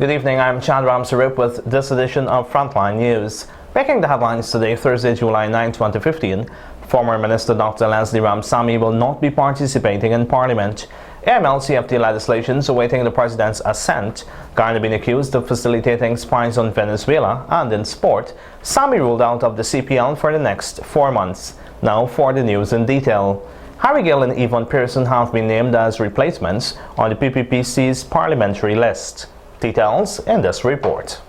Good evening, I'm Chandram Sarip with this edition of Frontline News. Breaking the headlines today, Thursday, July 9, 2015, former Minister Dr. Leslie Ramsamy will not be participating in Parliament. AML-CFT legislation awaiting the President's assent. Ghana being accused of facilitating spies on Venezuela, and in sport, Sammy ruled out of the CPL for the next 4 months. Now for the news in detail. Harry Gill and Yvonne Pearson have been named as replacements on the PPPC's parliamentary list. Details in this report.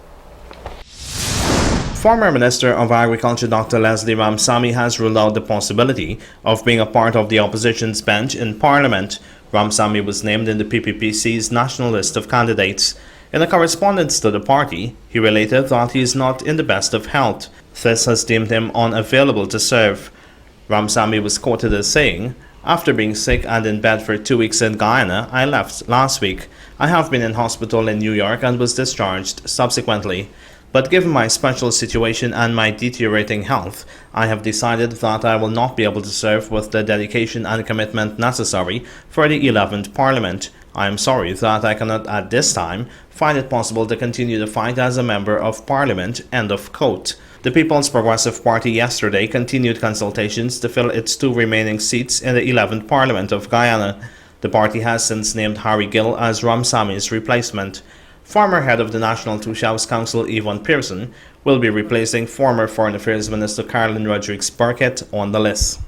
Former Minister of Agriculture Dr. Leslie Ramsamy has ruled out the possibility of being a part of the opposition's bench in Parliament. Ramsamy was named in the PPPC's national list of candidates. In a correspondence to the party, he related that he is not in the best of health. This has deemed him unavailable to serve. Ramsamy was quoted as saying, "After being sick and in bed for 2 weeks in Guyana, I left last week. I have been in hospital in New York and was discharged subsequently. But given my special situation and my deteriorating health, I have decided that I will not be able to serve with the dedication and commitment necessary for the 11th Parliament. I am sorry that I cannot at this time find it possible to continue the fight as a Member of Parliament." End of quote. The People's Progressive Party yesterday continued consultations to fill its 2 remaining seats in the 11th Parliament of Guyana. The party has since named Harry Gill as Ramsamy's replacement. Former head of the National Two Shelves Council Yvonne Pearson will be replacing former Foreign Affairs Minister Caroline Rodrigues-Burkett on the list.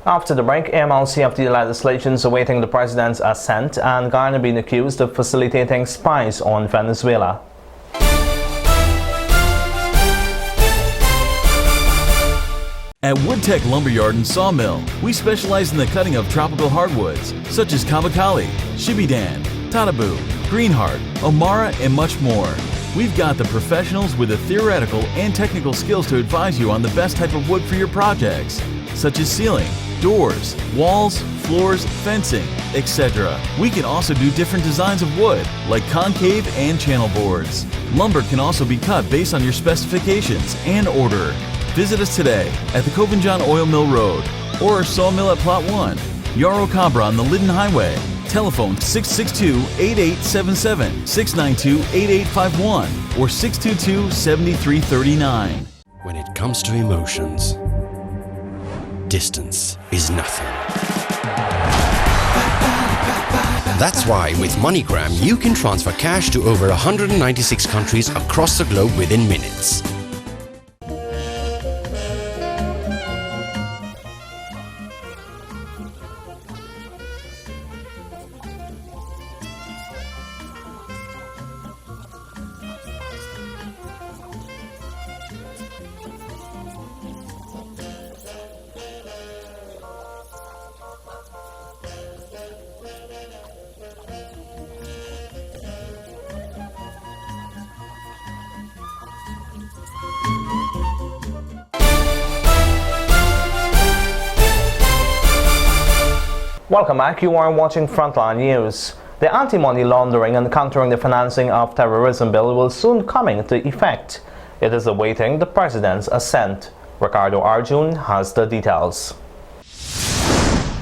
After the break, AML-CFT legislation awaiting the President's assent, and Ghana being accused of facilitating spies on Venezuela. At Woodtech Lumberyard and Sawmill, we specialize in the cutting of tropical hardwoods such as kabakali, shibidan, tatabu, greenheart, omara, and much more. We've got the professionals with the theoretical and technical skills to advise you on the best type of wood for your projects, such as ceiling, doors, walls, floors, fencing, etc. We can also do different designs of wood, like concave and channel boards. Lumber can also be cut based on your specifications and order. Visit us today at the Covenjon Oil Mill Road or Sawmill at Plot 1, Yarrow Cabra on the Liddon Highway. Telephone 662-8877, 692-8851, or 622-7339. When it comes to emotions, distance is nothing. That's why with MoneyGram you can transfer cash to over 196 countries across the globe within minutes. Welcome back. You are watching Frontline News. The Anti-Money Laundering and Countering the Financing of Terrorism Bill will soon come into effect. It is awaiting the President's assent. Ricardo Arjun has the details.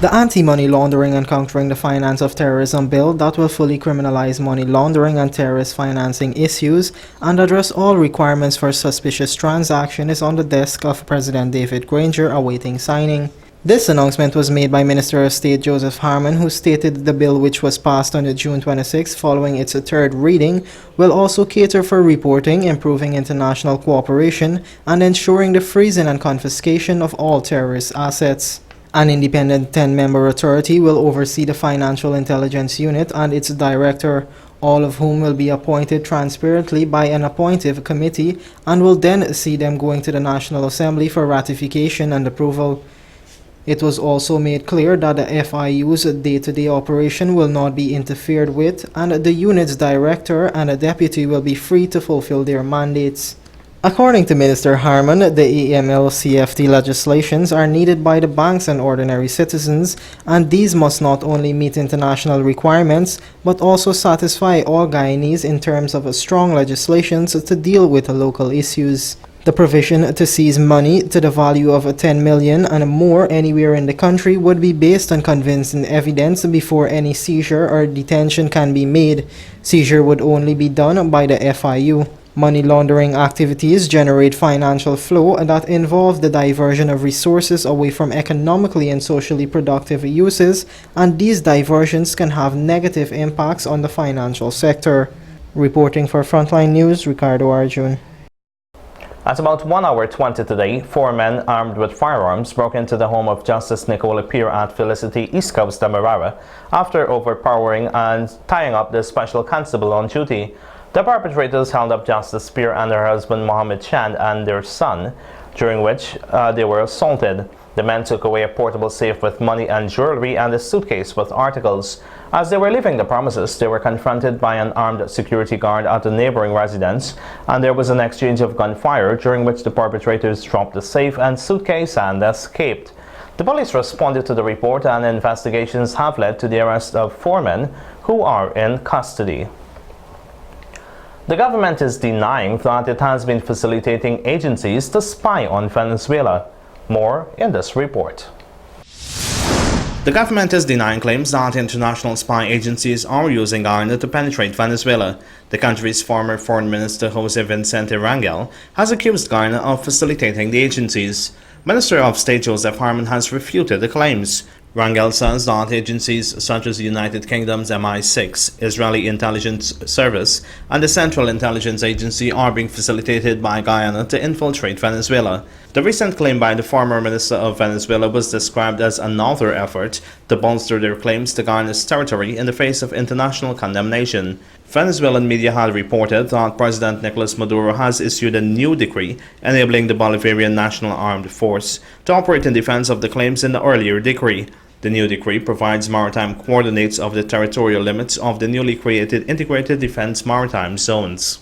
The Anti-Money Laundering and Countering the Finance of Terrorism Bill that will fully criminalize money laundering and terrorist financing issues and address all requirements for suspicious transaction is on the desk of President David Granger awaiting signing. This announcement was made by Minister of State Joseph Harmon, who stated the bill, which was passed on June 26 following its 3rd reading, will also cater for reporting, improving international cooperation, and ensuring the freezing and confiscation of all terrorist assets. An independent 10-member authority will oversee the Financial Intelligence Unit and its director, all of whom will be appointed transparently by an appointive committee and will then see them going to the National Assembly for ratification and approval. It was also made clear that the FIU's day-to-day operation will not be interfered with, and the unit's director and a deputy will be free to fulfill their mandates. According to Minister Harmon, the AML-CFT legislations are needed by the banks and ordinary citizens, and these must not only meet international requirements, but also satisfy all Guyanese in terms of strong legislations to deal with local issues. The provision to seize money to the value of 10 million and more anywhere in the country would be based on convincing evidence before any seizure or detention can be made. Seizure would only be done by the FIU. Money laundering activities generate financial flow that involve the diversion of resources away from economically and socially productive uses, and these diversions can have negative impacts on the financial sector. Reporting for Frontline News, Ricardo Arjun. At about 1 hour 20 today, 4 men armed with firearms broke into the home of Justice Nicola Peer at Felicity East Coast, Demerara, after overpowering and tying up the special constable on duty. The perpetrators held up Justice Peer and her husband Mohammed Chand and their son, during which they were assaulted. The men took away a portable safe with money and jewelry and a suitcase with articles. As they were leaving the premises, they were confronted by an armed security guard at a neighboring residence, and there was an exchange of gunfire, during which the perpetrators dropped the safe and suitcase and escaped. The police responded to the report, and investigations have led to the arrest of 4 men who are in custody. The government is denying that it has been facilitating agencies to spy on Venezuela. More in this report. The government is denying claims that international spy agencies are using iron to penetrate Venezuela. The country's former Foreign Minister Jose Vicente Rangel has accused Guyana of facilitating the agencies. Minister of State Joseph Harmon has refuted the claims. Rangel says that agencies such as the United Kingdom's MI6, Israeli Intelligence Service, and the Central Intelligence Agency are being facilitated by Guyana to infiltrate Venezuela. The recent claim by the former Minister of Venezuela was described as another effort to bolster their claims to Guyana's territory in the face of international condemnation. Venezuelan media had reported that President Nicolas Maduro has issued a new decree enabling the Bolivarian National Armed Force to operate in defense of the claims in the earlier decree. The new decree provides maritime coordinates of the territorial limits of the newly created Integrated Defense Maritime Zones.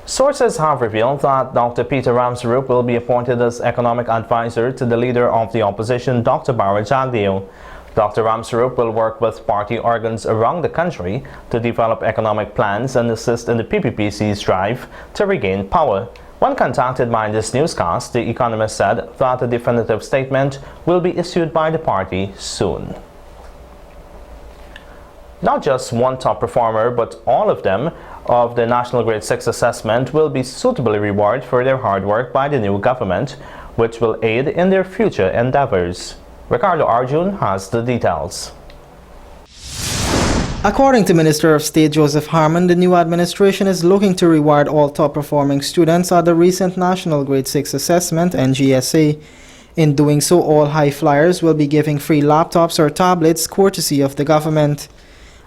Sources have revealed that Dr. Peter Ramsarup will be appointed as economic advisor to the leader of the opposition, Dr. Bara Jagdeo. Dr. Ramsarup will work with party organs around the country to develop economic plans and assist in the PPPC's drive to regain power. When contacted by this newscast, The Economist said that a definitive statement will be issued by the party soon. Not just one top performer, but all of them of the National Grade 6 assessment will be suitably rewarded for their hard work by the new government, which will aid in their future endeavors. Ricardo Arjun has the details. According to Minister of State Joseph Harmon, the new administration is looking to reward all top-performing students at the recent National Grade 6 Assessment, NGSA. In doing so, all high flyers will be giving free laptops or tablets courtesy of the government.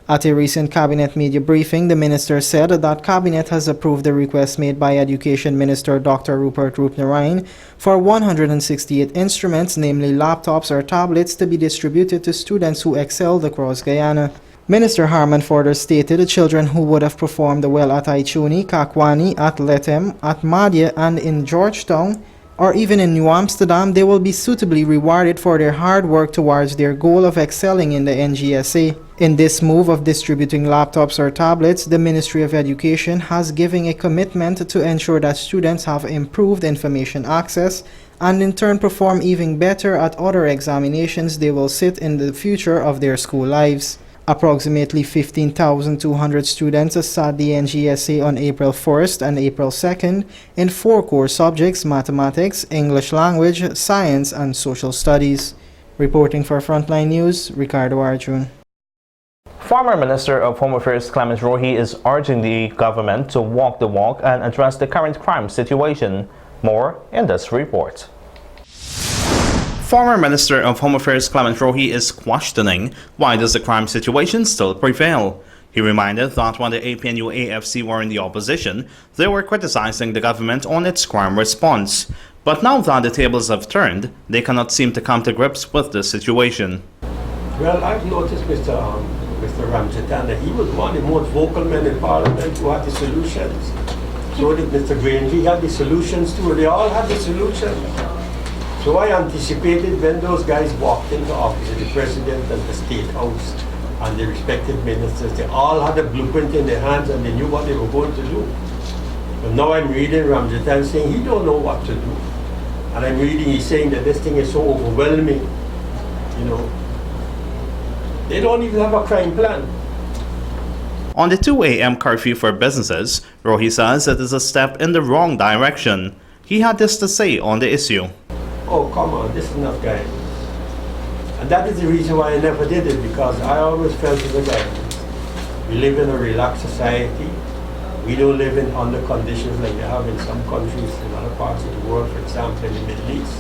At a recent Cabinet media briefing, the minister said that Cabinet has approved the request made by Education Minister Dr. Rupert Roopnaraine for 168 instruments, namely laptops or tablets, to be distributed to students who excelled across Guyana. Minister Harmon further stated the children who would have performed well at Aichuni, Kakwani, at Lethem, at Madhya, and in Georgetown, or even in New Amsterdam, they will be suitably rewarded for their hard work towards their goal of excelling in the NGSA. In this move of distributing laptops or tablets, the Ministry of Education has given a commitment to ensure that students have improved information access and in turn perform even better at other examinations they will sit in the future of their school lives. Approximately 15,200 students sat the NGSA on April 1st and April 2nd in 4 core subjects: mathematics, English language, science, and social studies. Reporting for Frontline News, Ricardo Arjun. Former Minister of Home Affairs Clement Rohi is urging the government to walk the walk and address the current crime situation. More in this report. Former Minister of Home Affairs Clement Rohi is questioning why does the crime situation still prevail. He reminded that when the APNU-AFC were in the opposition, they were criticizing the government on its crime response. But now that the tables have turned, they cannot seem to come to grips with the situation. Well, I've noticed Mr. Ramcharan, he was one of the most vocal men in Parliament who had the solutions. So did Mr. Grange, he had the solutions too. They all had the solutions. So I anticipated when those guys walked into office, the President and the State House and the respective ministers, they all had a blueprint in their hands and they knew what they were going to do. But now I'm reading Ramjatan saying he don't know what to do. And I'm reading, he's saying that this thing is so overwhelming, you know. They don't even have a crime plan. On the 2 a.m. curfew for businesses, Rohi says it is a step in the wrong direction. He had this to say on the issue. Oh, come on, this is not guidance. And that is the reason why I never did it, because I always felt it was guidance. We live in a relaxed society. We don't live in under conditions like they have in some countries in other parts of the world, for example in the Middle East,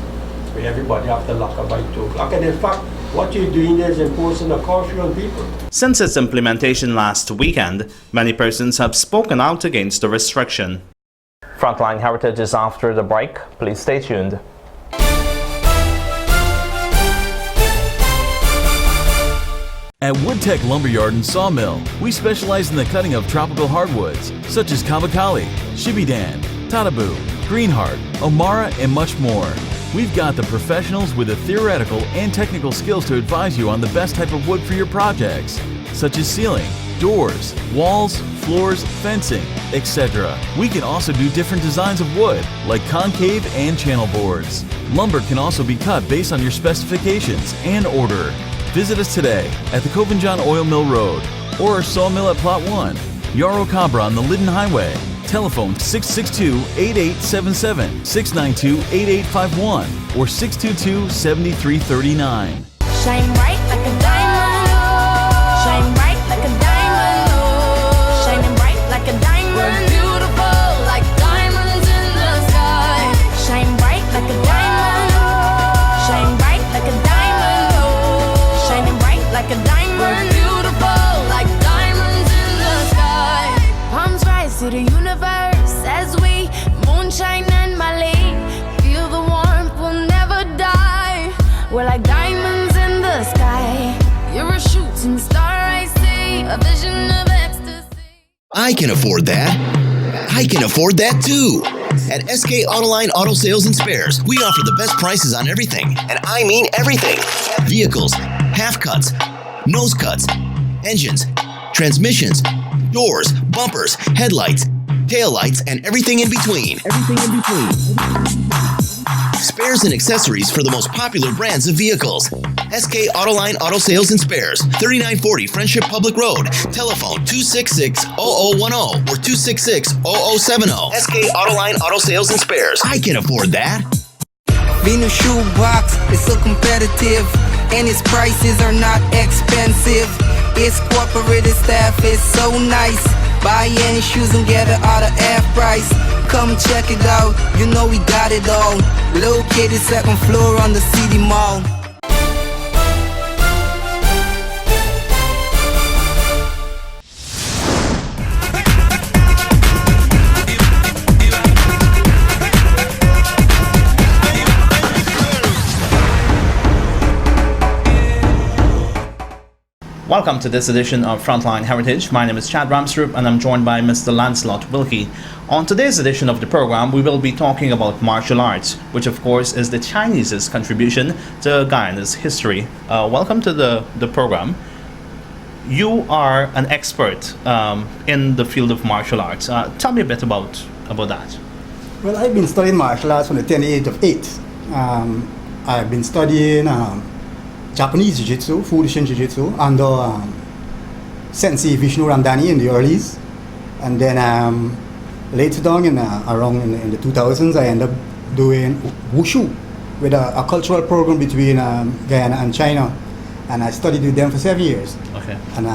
where everybody have to lock up by 2 o'clock. And in fact, what you're doing there is imposing a curfew on people. Since its implementation last weekend, many persons have spoken out against the restriction. Frontline Heritage is after the break. Please stay tuned. At Woodtech Lumberyard and Sawmill, we specialize in the cutting of tropical hardwoods such as kabakali, shibidan, tatabu, greenheart, omara, and much more. We've got the professionals with the theoretical and technical skills to advise you on the best type of wood for your projects, such as ceiling, doors, walls, floors, fencing, etc. We can also do different designs of wood, like concave and channel boards. Lumber can also be cut based on your specifications and order. Visit us today at the Covenjon Oil Mill Road or our sawmill at Plot 1, Yarrow Cabra on the Liddon Highway. Telephone 662-8877, 692-8851, or 622-7339. Shine bright like a diamond. Shine bright like a diamond. Shining bright like a diamond. Beautiful like diamonds in the sky. Shine bright like a diamond. Shine bright like a diamond. Shining bright like a diamond. Beautiful like diamonds in the sky. Palms rise to the universe as we moonshine and Malay. Feel the warmth, we'll never die. We're like diamonds in the sky. You're a shooting star, I see. A vision of ecstasy. I can afford that. I can afford that too. At SK Autoline Auto Sales and Spares, we offer the best prices on everything, and I mean everything. Vehicles, half cuts, nose cuts, engines, transmissions, doors, bumpers, headlights, taillights, and everything in between. Spares and accessories for the most popular brands of vehicles. SK Autoline Auto Sales and Spares, 3940 Friendship Public Road. Telephone 266-0010 or 266-0070. SK Autoline Auto Sales and Spares. I can afford that. Venus shoebox is so competitive, and its prices are not expensive. Its corporate staff is so nice. Buy any shoes and get it out of half price. Come check it out, you know we got it all. Located second floor on the CD Mall. Welcome to this edition of Frontline Heritage. My name is Chad Ramsrup and I'm joined by Mr. Lancelot Wilkie. On today's edition of the program, we will be talking about martial arts, which of course is the Chinese's contribution to Guyana's history. Welcome to the program. You are an expert in the field of martial arts. Tell me a bit about that. Well, I've been studying martial arts from the tender age of 8. I've been studying Japanese Jiu-Jitsu, Fudishin Jiu-Jitsu, under Sensei Vishnu Ramdani in the earlys. And then later down around in the 2000s, I ended up doing Wushu with a cultural program between Guyana and China. And I studied with them for 7 years. Okay. And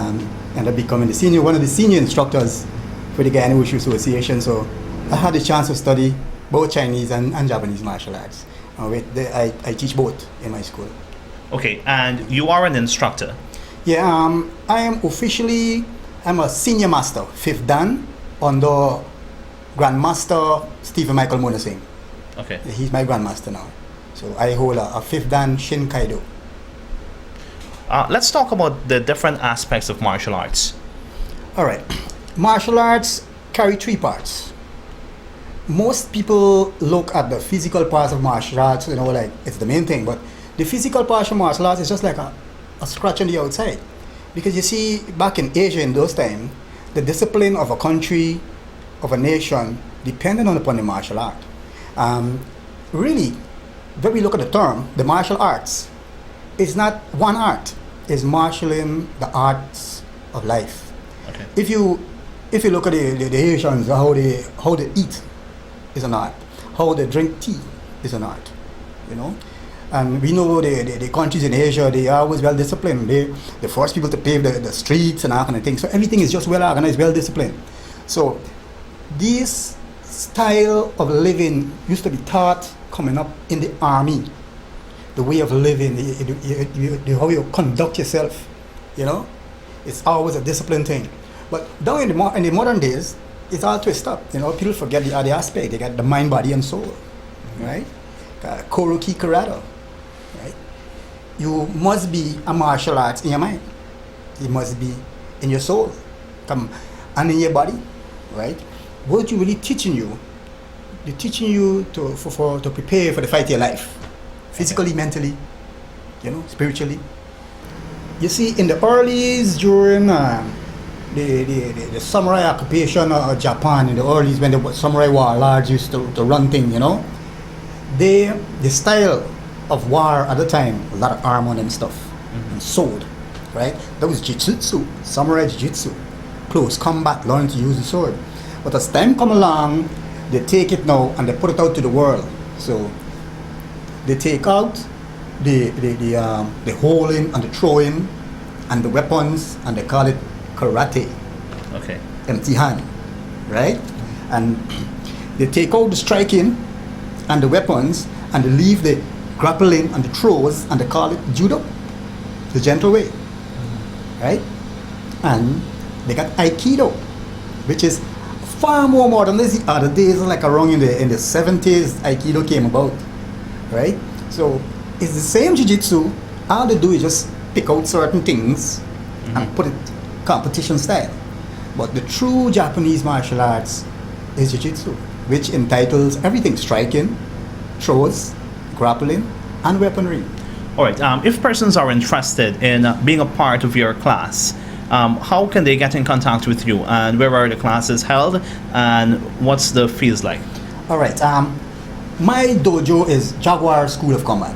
ended up becoming one of the senior instructors for the Guyana Wushu Association. So I had the chance to study both Chinese and Japanese martial arts. I teach both in my school. Okay, and you are an instructor. Yeah, I'm a senior master, 5th Dan, under Grandmaster Stephen Michael Mona Singh. Okay. He's my Grandmaster now. So I hold a 5th Dan Shin Kaido. Let's talk about the different aspects of martial arts. All right. Martial arts carry 3 parts. Most people look at the physical parts of martial arts, like it's the main thing, but the physical part of martial arts is just like a scratch on the outside. Because you see, back in Asia in those times, the discipline of a country, of a nation, depending upon the martial art. Really, when we look at the term, the martial arts, it's not one art. It's marshalling the arts of life. Okay. If you look at the Haitians, how they eat is an art. How they drink tea is an art. You know, and we know the countries in Asia, they are always well disciplined. They force people to pave the streets and that kind of thing. So everything is just well organized, well disciplined. So this style of living used to be taught coming up in the army. The way of living, the how you conduct yourself, you know, it's always a disciplined thing. But down in the modern days, it's all twisted up. You know, people forget the other aspect. They got the mind, body, and soul, right? Kuroki Karate, right? You must be a martial arts in your mind. It must be in your soul, and in your body, right? What you really teaching you? They're teaching you to prepare for the fight of your life. Physically, mentally, you know, spiritually. You see, in the earlys, during the samurai occupation of Japan, in the earlys, when the samurai warlords used to run things, you know, the style of war at the time, a lot of armor and stuff, and sword, right? That was jiu-jitsu, samurai jiu-jitsu, close combat, learning to use the sword. But as time come along, they take it now and they put it out to the world. So they take out the holding and the throwing and the weapons, and they call it karate. Okay. Empty hand, right? And they take out the striking and the weapons, and they leave the grappling and the throws, and they call it judo, the gentle way, right? And they got aikido, which is far more modern than the other days, like around in the 70s, aikido came about. Right? So it's the same jiu-jitsu. All they do is just pick out certain things and put it competition style. But the true Japanese martial arts is jiu-jitsu, which entitles everything: striking, throws, grappling, and weaponry. All right. If persons are interested in being a part of your class, how can they get in contact with you, and where are the classes held, and what's the fees like? All right. My dojo is Jaguar School of Combat.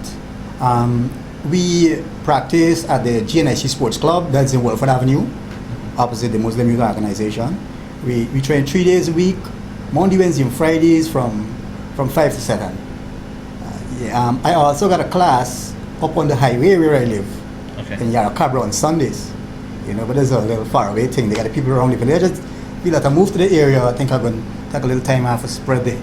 We practice at the GNIC Sports Club, that's in Wolford Avenue, opposite the Muslim Youth Organization. We train 3 days a week, Monday, Wednesday, and Fridays from 5 to 7. I also got a class up on the highway where I live, in Yarra Cabra on Sundays. You know, but it's a little far away thing. They got the people around the villages. Feel that I move to the area, I think I'm going to take a little time off to spread the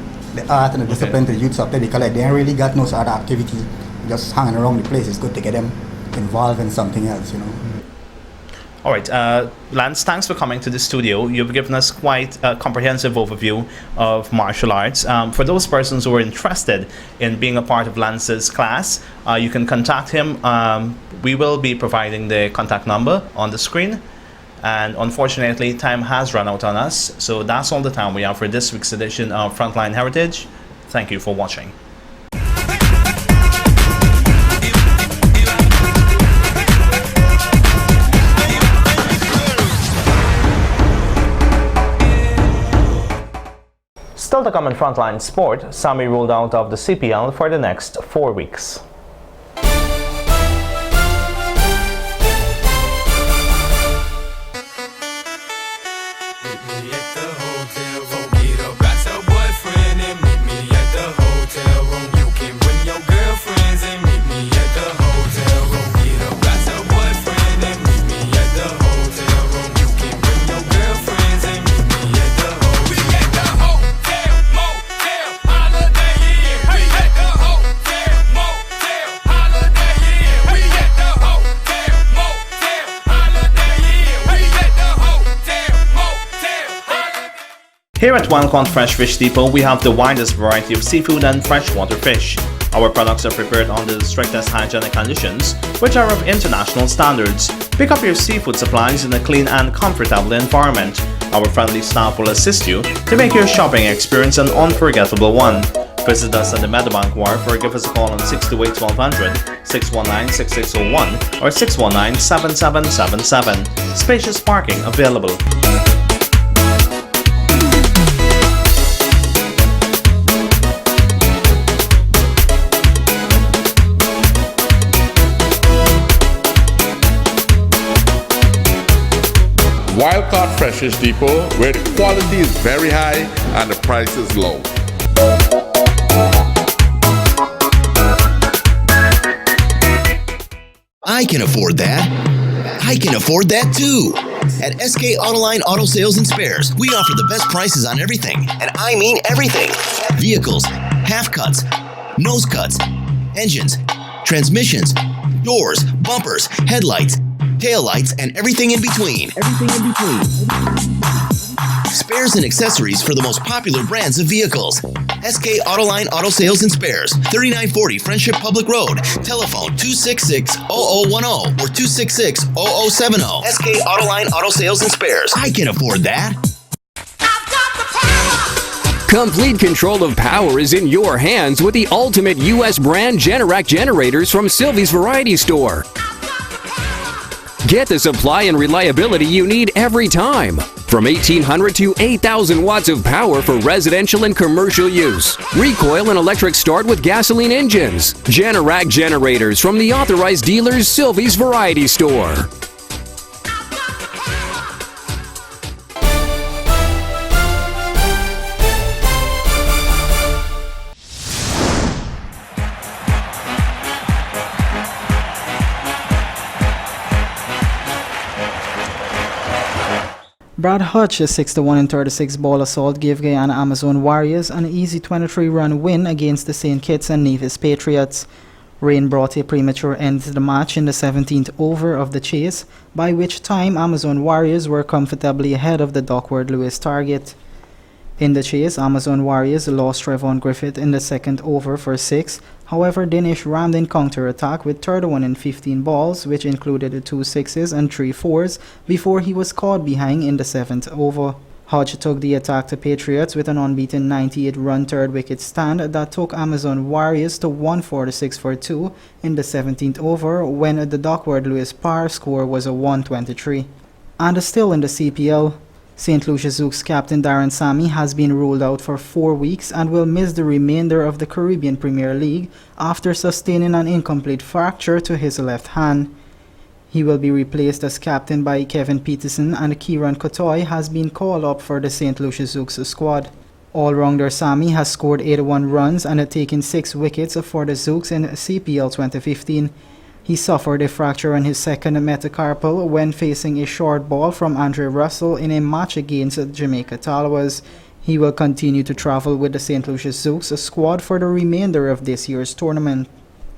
art and the discipline to the youths up there, because like, they ain't really got no sort of activity, just hanging around the place. It's good to get them involved in something else, you know. All right, Lance, thanks for coming to the studio. You've given us quite a comprehensive overview of martial arts. For those persons who are interested in being a part of Lance's class, you can contact him. We will be providing the contact number on the screen. And unfortunately, time has run out on us. So that's all the time we have for this week's edition of Frontline Heritage. Thank you for watching. Still to come in Frontline Sport, Sami ruled out of the CPL for the next 4 weeks. Here at Wildcon Fresh Fish Depot, we have the widest variety of seafood and freshwater fish. Our products are prepared under the strictest hygienic conditions, which are of international standards. Pick up your seafood supplies in a clean and comfortable environment. Our friendly staff will assist you to make your shopping experience an unforgettable one. Visit us at the Meadowbank Wharf or give us a call on 628-1200, 619-6601 or 619-7777. Spacious parking available. Precious Depot, where the quality is very high and the price is low. I can afford that. I can afford that too. At SK Autoline Auto Sales and Spares, we offer the best prices on everything, and I mean everything. Vehicles, half cuts, nose cuts, engines, transmissions, doors, bumpers, headlights, taillights, and everything in between. Spares and accessories for the most popular brands of vehicles. SK Autoline Auto Sales and Spares, 3940 Friendship Public Road. Telephone 266-0010 or 266-0070. SK Autoline Auto Sales and Spares. I can afford that. Complete control of power is in your hands with the ultimate U.S. brand Generac generators from Sylvie's Variety Store. Get the supply and reliability you need every time. From 1,800 to 8,000 watts of power for residential and commercial use. Recoil and electric start with gasoline engines. Generac generators from the authorized dealers Sylvie's Variety Store. Brad Hutch's 61-36 ball assault gave Guyana Amazon Warriors an easy 23-run win against the St. Kitts and Nevis Patriots. Rain brought a premature end to the match in the 17th over of the chase, by which time Amazon Warriors were comfortably ahead of the Duckworth Lewis target. In the chase, Amazon Warriors lost Trevon Griffith in the second over for 6. However, Dinesh rammed in counter-attack with 31 and 15 balls, which included 2 sixes and 3 fours, before he was caught behind in the 7th over. Hodge took the attack to Patriots with an unbeaten 98-run third-wicket stand that took Amazon Warriors to 146 for 2 in the 17th over, when the Duckworth Lewis par score was a 123. And still in the CPL, St. Lucia Zouks captain Darren Sammy has been ruled out for 4 weeks and will miss the remainder of the Caribbean Premier League after sustaining an incomplete fracture to his left hand. He will be replaced as captain by Kevin Peterson, and Kieran Kotoy has been called up for the St. Lucia Zouks squad. All-rounder Sammy has scored 81 runs and taken 6 wickets for the Zouks in CPL 2015. He suffered a fracture on his second metacarpal when facing a short ball from Andre Russell in a match against Jamaica Talwas. He will continue to travel with the St. Lucia Zouks squad for the remainder of this year's tournament.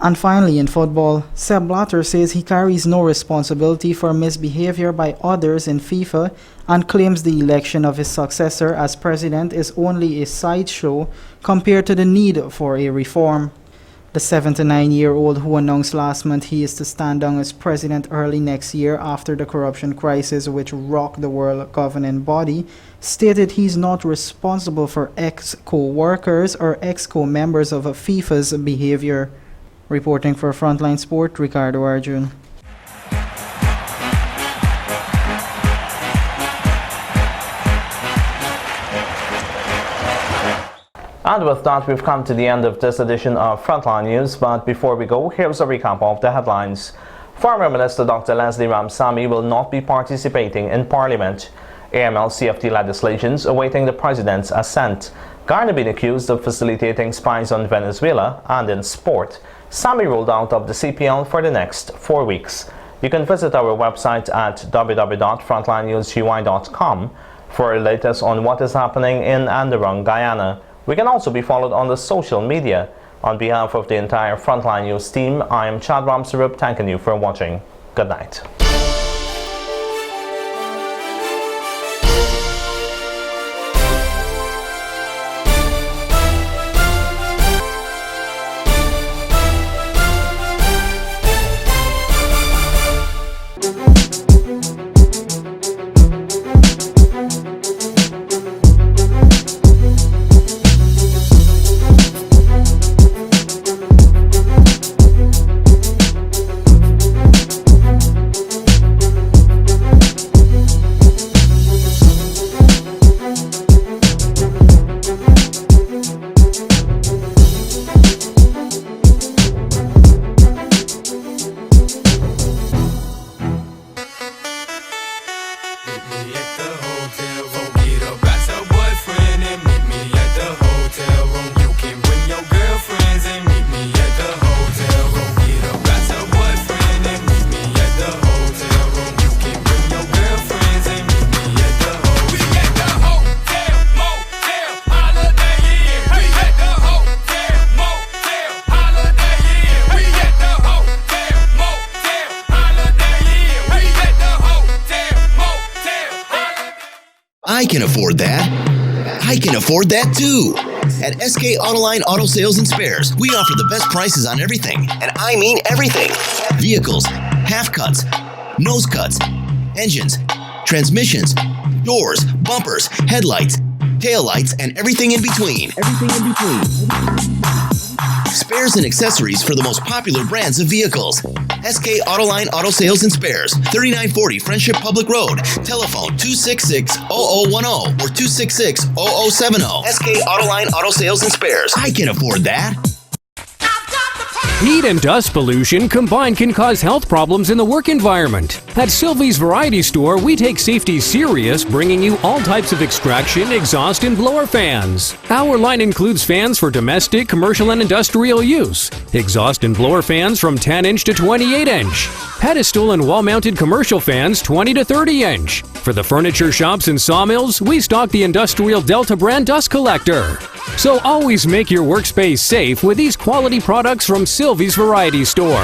And finally, in football, Sepp Blatter says he carries no responsibility for misbehavior by others in FIFA and claims the election of his successor as president is only a sideshow compared to the need for a reform. The 79-year-old, who announced last month he is to stand down as president early next year after the corruption crisis which rocked the world governing body, stated he's not responsible for ex-co-workers or ex-co-members of FIFA's behavior. Reporting for Frontline Sport, Ricardo Arjun. And with that, we've come to the end of this edition of Frontline News. But before we go, here's a recap of the headlines. Former Minister Dr. Leslie Ramsamy will not be participating in Parliament. AML-CFT legislations awaiting the President's assent. Garner being accused of facilitating spies on Venezuela. And in sport, Sammy rolled out of the CPL for the next 4 weeks. You can visit our website at www.frontlinenewsui.com for the latest on what is happening in and around Guyana. We can also be followed on the social media. On behalf of the entire Frontline News team, I am Chad Ramsarup, thanking you for watching. Good night. I can afford that. I can afford that too. At SK Autoline Auto Sales and Spares, we offer the best prices on everything, and I mean everything. Vehicles, half cuts, nose cuts, engines, transmissions, doors, bumpers, headlights, taillights, and everything in between. Spares and accessories for the most popular brands of vehicles. SK Autoline Auto Sales and Spares, 3940 Friendship Public Road. Telephone 266-0010 or 266-0070. SK Autoline Auto Sales and Spares. I can afford that. Heat and dust pollution combined can cause health problems in the work environment. At Sylvie's Variety Store, we take safety serious, bringing you all types of extraction, exhaust, and blower fans. Our line includes fans for domestic, commercial, and industrial use, exhaust and blower fans from 10-inch to 28-inch, pedestal and wall-mounted commercial fans 20 to 30-inch. For the furniture shops and sawmills, we stock the industrial Delta brand dust collector. So always make your workspace safe with these quality products from Sylvie's Variety Store.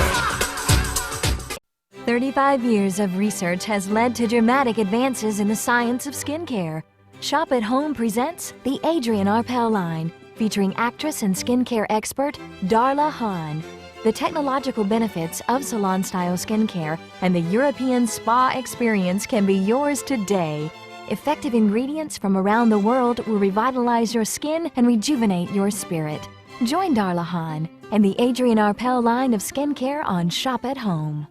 35 years of research has led to dramatic advances in the science of skincare. Shop at Home presents the Adrienne Arpel line, featuring actress and skincare expert Darla Hahn. The technological benefits of salon-style skincare and the European spa experience can be yours today. Effective ingredients from around the world will revitalize your skin and rejuvenate your spirit. Join Darla Hahn and the Adrienne Arpel line of skincare on Shop at Home.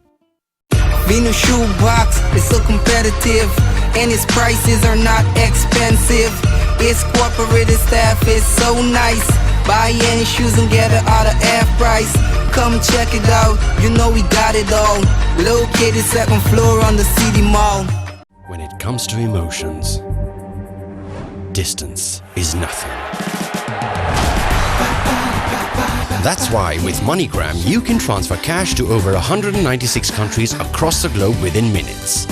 Venus shoebox is so competitive, and its prices are not expensive. Its corporate staff is so nice. Buy any shoes and get it out of half price. Come check it out, you know we got it all. Located 2nd floor on the CD Mall. When it comes to emotions, distance is nothing. That's why with MoneyGram you can transfer cash to over 196 countries across the globe within minutes.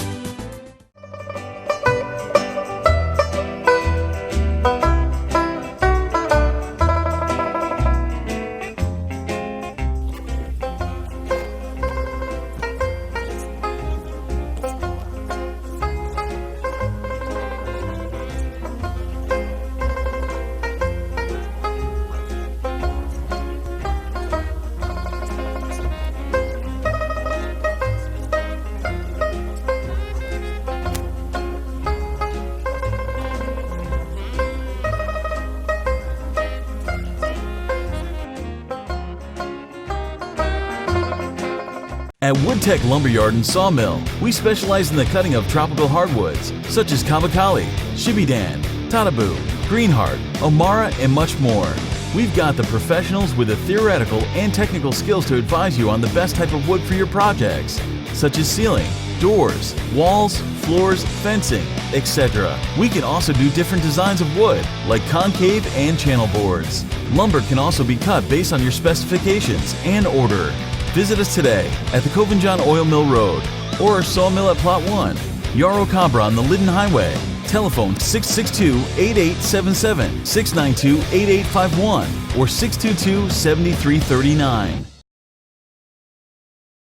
At Woodtech Lumberyard and Sawmill, we specialize in the cutting of tropical hardwoods such as Kabakali, Shibidan, Tatabu, Greenheart, Omara, and much more. We've got the professionals with the theoretical and technical skills to advise you on the best type of wood for your projects, such as ceiling, doors, walls, floors, fencing, etc. We can also do different designs of wood, like concave and channel boards. Lumber can also be cut based on your specifications and order. Visit us today at the Covenjon Oil Mill Road or our sawmill at Plot 1, Yarrow Cabra on the Liddon Highway. Telephone 662-8877, 692-8851, or 622-7339.